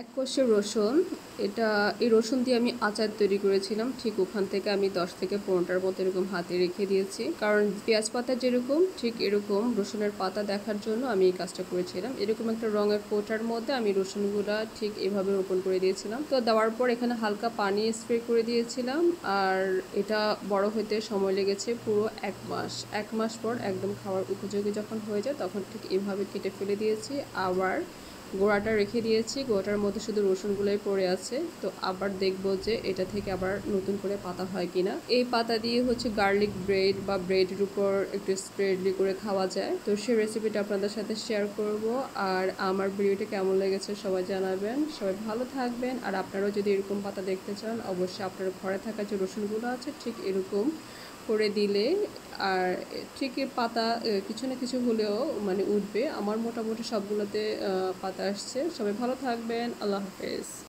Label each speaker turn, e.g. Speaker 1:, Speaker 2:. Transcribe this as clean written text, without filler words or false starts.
Speaker 1: এক কোষে রসুন, এই রসুন দিয়ে আমি আচার তৈরি করেছিলাম। ঠিক ওখান থেকে আমি 10 থেকে 15টার মতো এরকম হাতে রেখে দিয়েছি, কারণ পেঁয়াজ পাতা যেরকম ঠিক এরকম রসুনের পাতা দেখার জন্য আমি এই কাজটা করেছিলাম। এরকম একটা রঙের কোটার মধ্যে আমি রসুনগুলা ঠিক এভাবে রোপণ করে দিয়েছিলাম। তো দেওয়ার পর এখানে হালকা পানি স্প্রে করে দিয়েছিলাম। আর এটা বড় হতে সময় লেগেছে পুরো 1 মাস। 1 মাস পর একদম খাওয়ার উপযোগী যখন হয়ে যায় তখন ঠিক এভাবে কেটে ফেলে দিয়েছি। আবার গোড়াটা রেখে দিয়েছি, গোড়াটার মধ্যে শুধু রসুনগুলোই পড়ে আছে। তো আবার দেখবো যে এটা থেকে আবার নতুন করে পাতা হয় কিনা। এই পাতা দিয়ে গার্লিক ব্রেড বা ব্রেডের উপর একটু স্প্রেডলি করে খাওয়া যায়। তো সেই রেসিপিটা আপনাদের সাথে শেয়ার করব। আর আমার ভিডিওটা কেমন লেগেছে সবাই জানাবেন। সবাই ভালো থাকবেন। আর আপনারাও যদি এরকম পাতা দেখতে চান অবশ্যই আপনার ঘরে থাকা যে রসুনগুলো আছে ঠিক এরকম করে দিলে আর ঠিকই পাতা কিছু না কিছু হলেও উঠবে। আমার মোটামুটি সবগুলোতে পাতা আসছে। সবাই ভালো থাকবেন। আল্লাহ হাফেজ।